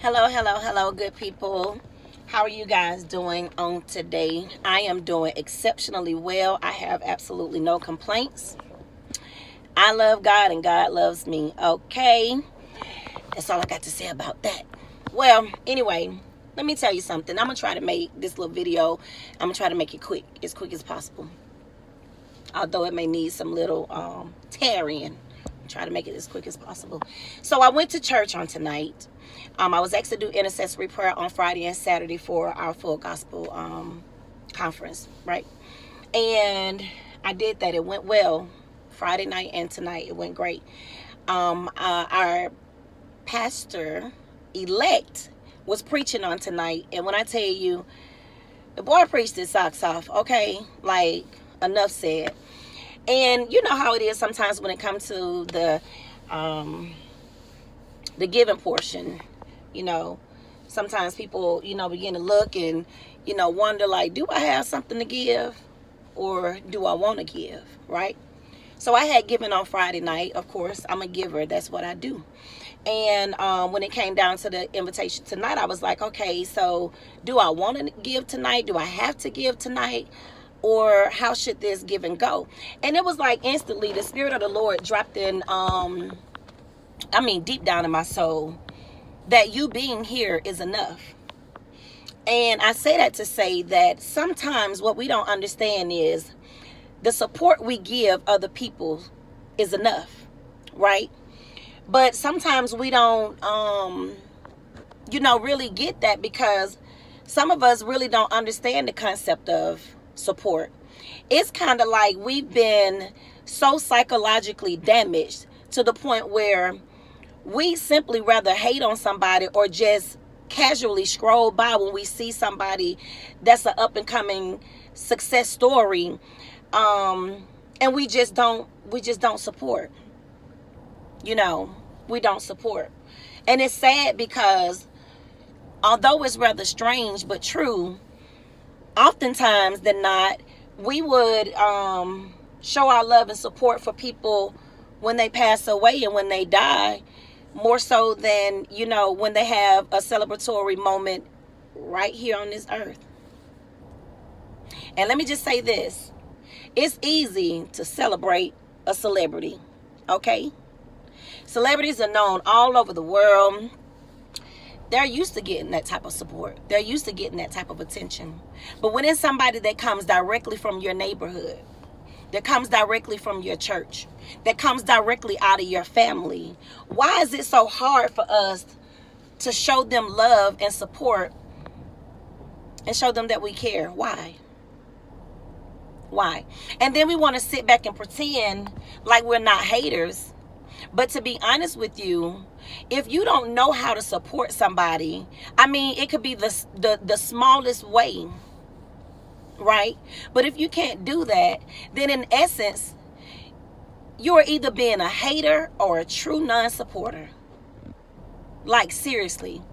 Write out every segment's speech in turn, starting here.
Hello, good people. How are you guys doing on today? I am doing exceptionally well. I have absolutely no complaints. I love God and God loves me. Okay, that's all I got to say about that. Well, anyway, let me tell you something. I'm gonna try to make this little video. I'm gonna try to make it quick as possible. Although it may need some little tarrying. Try to make it as quick as possible. So I went to church on tonight. I was asked to do intercessory prayer on Friday and Saturday for our full gospel conference, right? And I did that. It went well. Friday night and tonight, it went great. Our pastor elect was preaching on tonight, and when I tell you, the boy preached his socks off. Okay, like enough said. And you know how it is sometimes when it comes to the giving portion. You know, sometimes people, begin to look and, wonder like, do I have something to give or do I want to give, right? So I had given on Friday night. Of course, I'm a giver. That's what I do. And when it came down to the invitation tonight, I was like, okay, so do I want to give tonight? Do I have to give tonight? Or how should this giving go? And it was like instantly the Spirit of the Lord dropped in, deep down in my soul, that you being here is enough. And I say that to say that sometimes what we don't understand is the support we give other people is enough, right? But sometimes we don't, really get that because some of us really don't understand the concept of support. It's kind of like we've been so psychologically damaged to the point where we simply rather hate on somebody or just casually scroll by when we see somebody that's an up and coming success story, and we just don't support. We don't support. And it's sad because although it's rather strange but true, oftentimes than not, we would show our love and support for people when they pass away and when they die, more so than, when they have a celebratory moment right here on this earth. And let me just say this. It's easy to celebrate a celebrity, okay? Celebrities are known all over the world. They're used to getting that type of support. They're used to getting that type of attention. But when it's somebody that comes directly from your neighborhood, that comes directly from your church, that comes directly out of your family, why is it so hard for us to show them love and support and show them that we care? Why? And then we want to sit back and pretend like we're not haters. But to be honest with you, if you don't know how to support somebody, it could be the smallest way, right? But if you can't do that, then in essence, you're either being a hater or a true non-supporter. Like, seriously,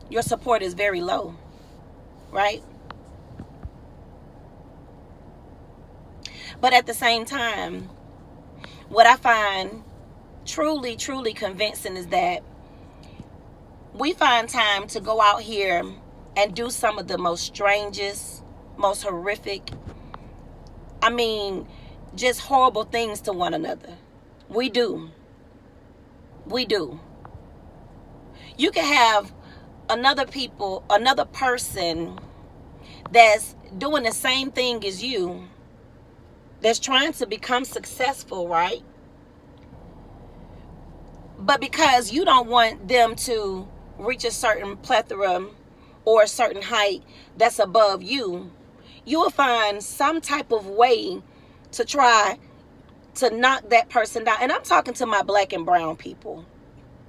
your support is very low, right? But at the same time, what I find truly convincing is that we find time to go out here and do some of the most strangest, most horrific, just horrible things to one another. We do. You can have another person that's doing the same thing as you, that's trying to become successful, right? But because you don't want them to reach a certain plethora or a certain height that's above you, you will find some type of way to try to knock that person down. And I'm talking to my black and brown people.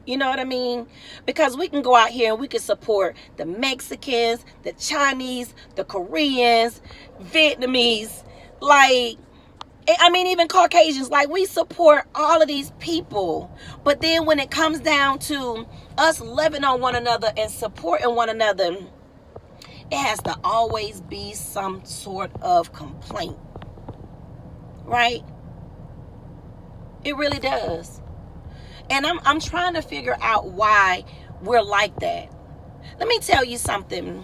You know what I mean? Because we can go out here and we can support the Mexicans, the Chinese, the Koreans, Vietnamese, even Caucasians. Like, we support all of these people. But then when it comes down to us loving on one another and supporting one another, it has to always be some sort of complaint. Right? It really does. And I'm trying to figure out why we're like that. Let me tell you something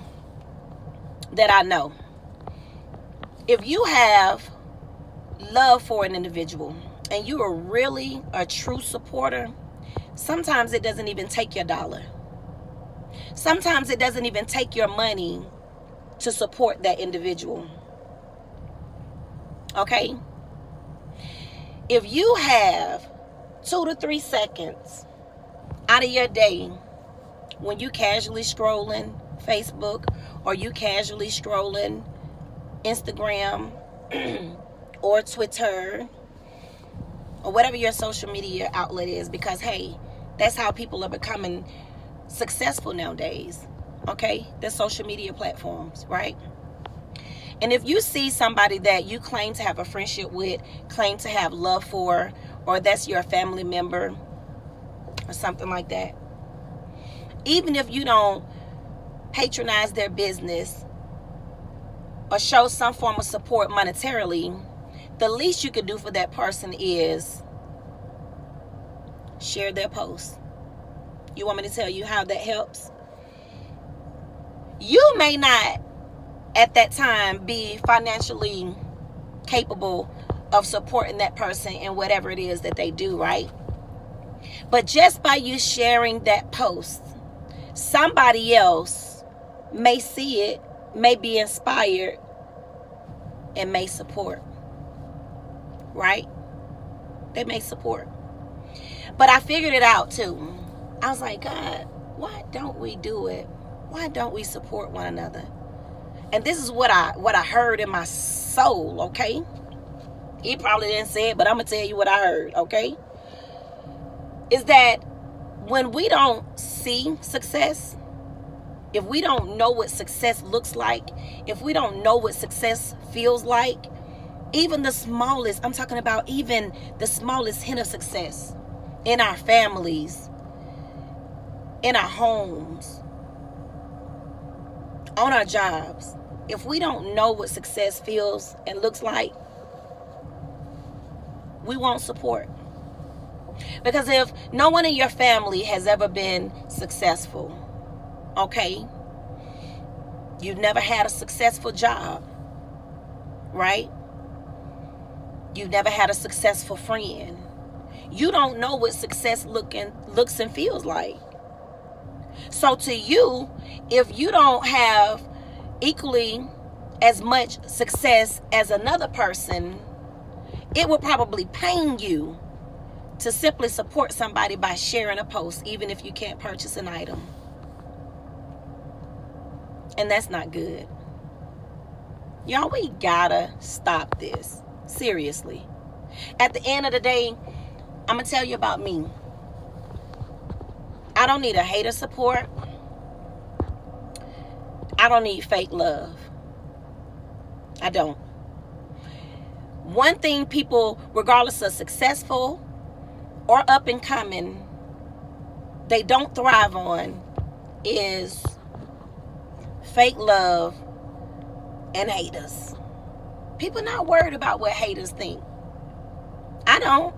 that I know. If you have love for an individual and you are really a true supporter, sometimes it doesn't even take your dollar. Sometimes it doesn't even take your money to support that individual. Okay? If you have 2 to 3 seconds out of your day when you casually scrolling Facebook or you casually scrolling Instagram or Twitter or whatever your social media outlet is, because hey, that's how people are becoming successful nowadays. Okay? The social media platforms, right? And if you see somebody that you claim to have a friendship with, claim to have love for, or that's your family member or something like that, even if you don't patronize their business or show some form of support monetarily, the least you could do for that person is share their post. You want me to tell you how that helps? You may not at that time be financially capable of supporting that person in whatever it is that they do, right? But just by you sharing that post, somebody else may see it, may be inspired, and may support, right? They may support. But I figured it out too. I was like, God, why don't we do it? Why don't we support one another? And this is what I heard in my soul, okay? He probably didn't say it, but I'm going to tell you what I heard, okay? Is that when we don't see success, if we don't know what success looks like, if we don't know what success feels like, even the smallest, I'm talking about even the smallest hint of success in our families, in our homes, on our jobs, if we don't know what success feels and looks like, we won't support. Because if no one in your family has ever been successful, okay, you've never had a successful job, right? You've never had a successful friend. You don't know what success looks and feels like. So to you, if you don't have equally as much success as another person, it will probably pain you to simply support somebody by sharing a post, even if you can't purchase an item. And that's not good. Y'all, we gotta stop this. Seriously. At the end of the day, I'm gonna tell you about me. I don't need a hater support. I don't need fake love. I don't. One thing people, regardless of successful or up and coming, they don't thrive on is fake love and haters. People not worried about what haters think. I don't.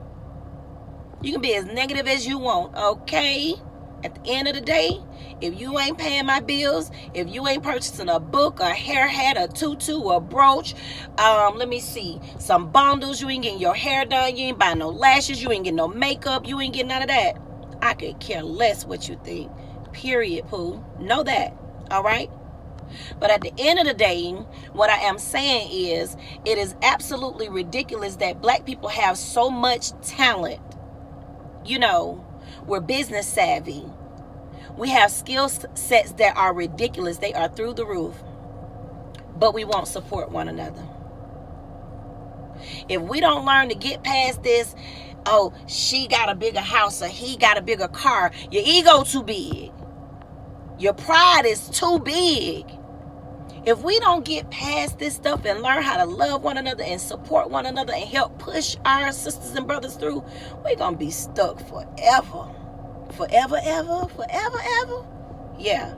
You can be as negative as you want, okay? At the end of the day, if you ain't paying my bills, if you ain't purchasing a book, a hair hat, a tutu, a brooch, let me see, some bundles, you ain't getting your hair done, you ain't buying no lashes, you ain't getting no makeup, you ain't getting none of that, I could care less what you think. Period, Pooh. Know that, all right? But at the end of the day, what I am saying is, it is absolutely ridiculous that black people have so much talent. You know, we're business savvy. We have skill sets that are ridiculous. They are through the roof. But we won't support one another. If we don't learn to get past this, oh, she got a bigger house or he got a bigger car. Your ego too big. Your pride is too big. If we don't get past this stuff and learn how to love one another and support one another and help push our sisters and brothers through, we're going to be stuck forever. Forever, ever, forever, ever. Yeah.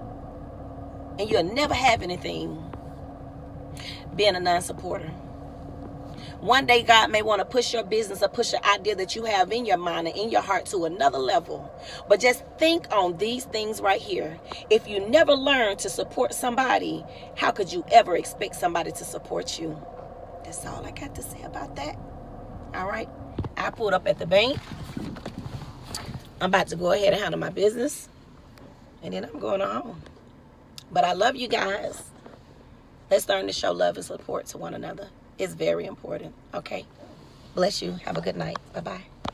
And you'll never have anything being a non-supporter. One day God may want to push your business or push an idea that you have in your mind and in your heart to another level. But just think on these things right here. If you never learn to support somebody, how could you ever expect somebody to support you? That's all I got to say about that. All right. I pulled up at the bank. I'm about to go ahead and handle my business. And then I'm going home. But I love you guys. Let's learn to show love and support to one another. It's very important. Okay? Bless you. Have a good night. Bye-bye.